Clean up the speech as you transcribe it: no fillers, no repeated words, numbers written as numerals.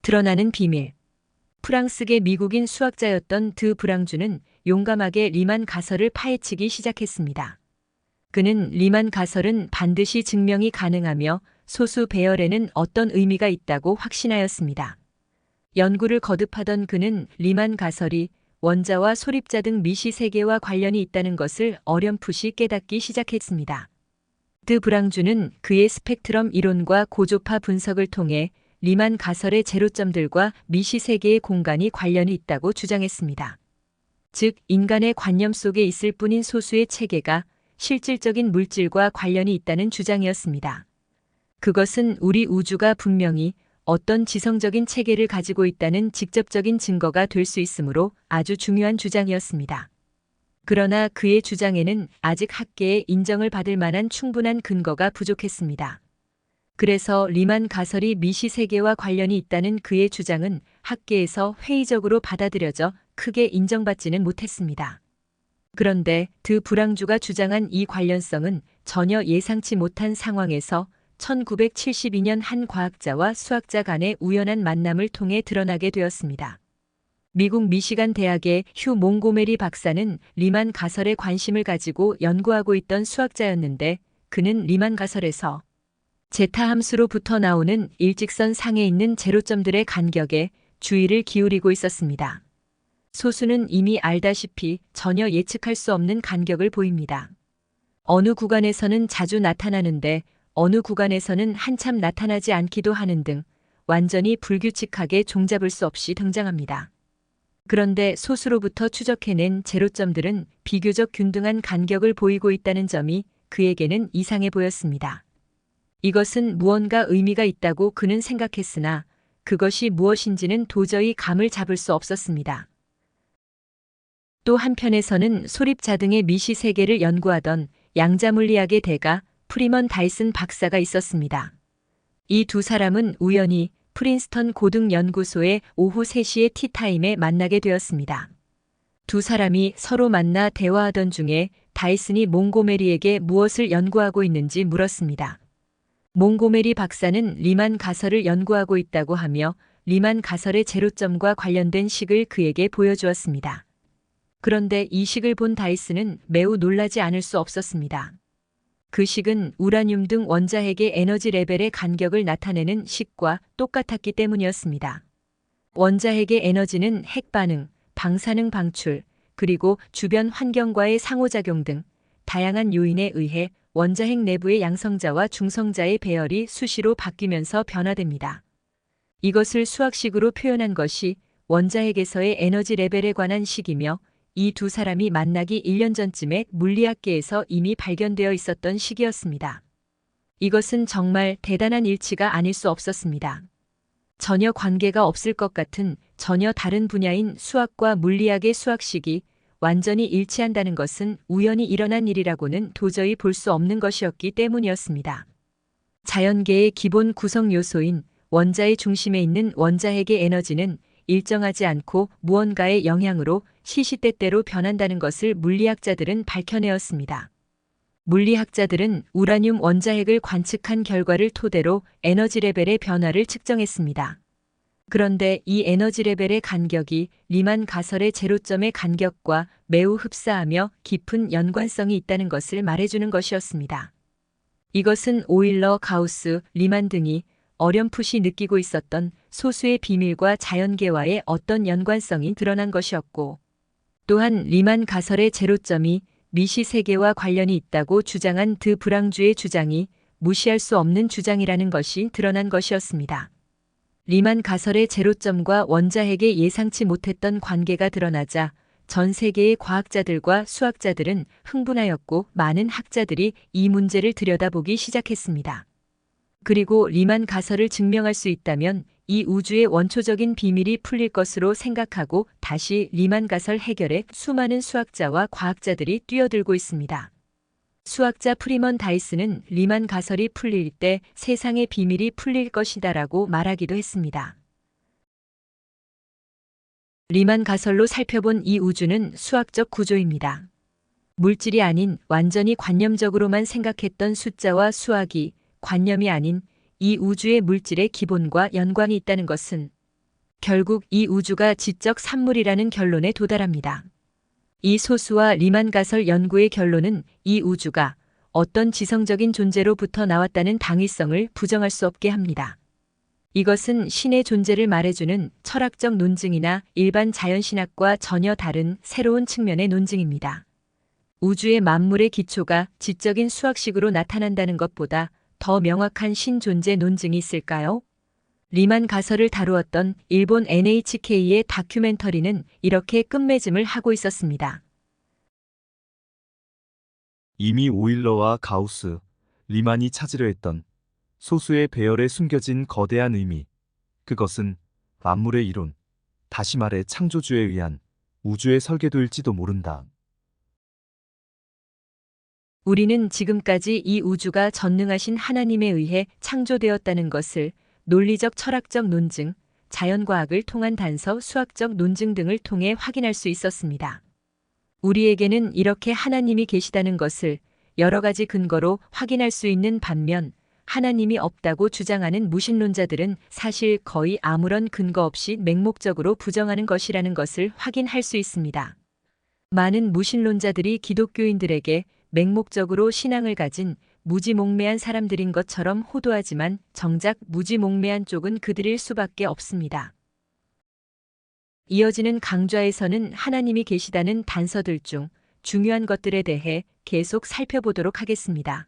드러나는 비밀. 프랑스계 미국인 수학자였던 드 브랑주는 용감하게 리만 가설을 파헤치기 시작했습니다. 그는 리만 가설은 반드시 증명이 가능하며 소수 배열에는 어떤 의미가 있다고 확신하였습니다. 연구를 거듭하던 그는 리만 가설이 원자와 소립자 등 미시 세계와 관련이 있다는 것을 어렴풋이 깨닫기 시작했습니다. 드 브랑주는 그의 스펙트럼 이론과 고조파 분석을 통해 리만 가설의 제로점들과 미시 세계의 공간이 관련이 있다고 주장했습니다. 즉, 인간의 관념 속에 있을 뿐인 소수의 체계가 실질적인 물질과 관련이 있다는 주장이었습니다. 그것은 우리 우주가 분명히 어떤 지성적인 체계를 가지고 있다는 직접적인 증거가 될 수 있으므로 아주 중요한 주장이었습니다. 그러나 그의 주장에는 아직 학계의 인정을 받을 만한 충분한 근거가 부족했습니다. 그래서 리만 가설이 미시 세계와 관련이 있다는 그의 주장은 학계에서 회의적으로 받아들여져 크게 인정받지는 못했습니다. 그런데 드 브랑주가 주장한 이 관련성은 전혀 예상치 못한 상황에서 1972년 한 과학자와 수학자 간의 우연한 만남을 통해 드러나게 되었습니다. 미국 미시간 대학의 휴 몽고메리 박사는 리만 가설에 관심을 가지고 연구하고 있던 수학자였는데, 그는 리만 가설에서 제타 함수로부터 나오는 일직선 상에 있는 제로점들의 간격에 주의를 기울이고 있었습니다. 소수는 이미 알다시피 전혀 예측할 수 없는 간격을 보입니다. 어느 구간에서는 자주 나타나는데 어느 구간에서는 한참 나타나지 않기도 하는 등 완전히 불규칙하게 종잡을 수 없이 등장합니다. 그런데 소수로부터 추적해낸 제로점들은 비교적 균등한 간격을 보이고 있다는 점이 그에게는 이상해 보였습니다. 이것은 무언가 의미가 있다고 그는 생각했으나 그것이 무엇인지는 도저히 감을 잡을 수 없었습니다. 또 한편에서는 소립자 등의 미시 세계를 연구하던 양자물리학의 대가 프리먼 다이슨 박사가 있었습니다. 이 두 사람은 우연히 프린스턴 고등연구소의 오후 3시의 티타임에 만나게 되었습니다. 두 사람이 서로 만나 대화하던 중에 다이슨이 몽고메리에게 무엇을 연구하고 있는지 물었습니다. 몽고메리 박사는 리만 가설을 연구하고 있다고 하며 리만 가설의 제로점과 관련된 식을 그에게 보여주었습니다. 그런데 이 식을 본 다이슨은 매우 놀라지 않을 수 없었습니다. 그 식은 우라늄 등 원자핵의 에너지 레벨의 간격을 나타내는 식과 똑같았기 때문이었습니다. 원자핵의 에너지는 핵반응, 방사능 방출, 그리고 주변 환경과의 상호작용 등 다양한 요인에 의해 원자핵 내부의 양성자와 중성자의 배열이 수시로 바뀌면서 변화됩니다. 이것을 수학식으로 표현한 것이 원자핵에서의 에너지 레벨에 관한 식이며, 이 두 사람이 만나기 1년 전쯤에 물리학계에서 이미 발견되어 있었던 식이었습니다. 이것은 정말 대단한 일치가 아닐 수 없었습니다. 전혀 관계가 없을 것 같은 전혀 다른 분야인 수학과 물리학의 수학식이 완전히 일치한다는 것은 우연히 일어난 일이라고는 도저히 볼 수 없는 것이었기 때문이었습니다. 자연계의 기본 구성 요소인 원자의 중심에 있는 원자핵의 에너지는 일정하지 않고 무언가의 영향으로 시시때때로 변한다는 것을 물리학자들은 밝혀내었습니다. 물리학자들은 우라늄 원자핵을 관측한 결과를 토대로 에너지 레벨의 변화를 측정했습니다. 그런데 이 에너지 레벨의 간격이 리만 가설의 제로점의 간격과 매우 흡사하며 깊은 연관성이 있다는 것을 말해주는 것이었습니다. 이것은 오일러, 가우스, 리만 등이 어렴풋이 느끼고 있었던 소수의 비밀과 자연계와의 어떤 연관성이 드러난 것이었고, 또한 리만 가설의 제로점이 미시 세계와 관련이 있다고 주장한 드 브랑주의 주장이 무시할 수 없는 주장이라는 것이 드러난 것이었습니다. 리만 가설의 제로점과 원자핵의 예상치 못했던 관계가 드러나자 전 세계의 과학자들과 수학자들은 흥분하였고, 많은 학자들이 이 문제를 들여다보기 시작했습니다. 그리고 리만 가설을 증명할 수 있다면 이 우주의 원초적인 비밀이 풀릴 것으로 생각하고 다시 리만 가설 해결에 수많은 수학자와 과학자들이 뛰어들고 있습니다. 수학자 프리먼 다이슨은 리만 가설이 풀릴 때 세상의 비밀이 풀릴 것이다라고 말하기도 했습니다. 리만 가설로 살펴본 이 우주는 수학적 구조입니다. 물질이 아닌 완전히 관념적으로만 생각했던 숫자와 수학이 관념이 아닌 이 우주의 물질의 기본과 연관이 있다는 것은 결국 이 우주가 지적 산물이라는 결론에 도달합니다. 이 소수와 리만 가설 연구의 결론은 이 우주가 어떤 지성적인 존재로부터 나왔다는 당위성을 부정할 수 없게 합니다. 이것은 신의 존재를 말해주는 철학적 논증이나 일반 자연신학과 전혀 다른 새로운 측면의 논증입니다. 우주의 만물의 기초가 지적인 수학식으로 나타난다는 것보다 더 명확한 신존재 논증이 있을까요? 리만 가설을 다루었던 일본 NHK의 다큐멘터리는 이렇게 끝맺음을 하고 있었습니다. 이미 오일러와 가우스, 리만이 찾으려 했던 소수의 배열에 숨겨진 거대한 의미, 그것은 만물의 이론, 다시 말해 창조주에 의한 우주의 설계도일지도 모른다. 우리는 지금까지 이 우주가 전능하신 하나님에 의해 창조되었다는 것을 논리적 철학적 논증, 자연과학을 통한 단서 수학적 논증 등을 통해 확인할 수 있었습니다. 우리에게는 이렇게 하나님이 계시다는 것을 여러 가지 근거로 확인할 수 있는 반면 하나님이 없다고 주장하는 무신론자들은 사실 거의 아무런 근거 없이 맹목적으로 부정하는 것이라는 것을 확인할 수 있습니다. 많은 무신론자들이 기독교인들에게 맹목적으로 신앙을 가진 무지몽매한 사람들인 것처럼 호도하지만 정작 무지몽매한 쪽은 그들일 수밖에 없습니다. 이어지는 강좌에서는 하나님이 계시다는 단서들 중 중요한 것들에 대해 계속 살펴보도록 하겠습니다.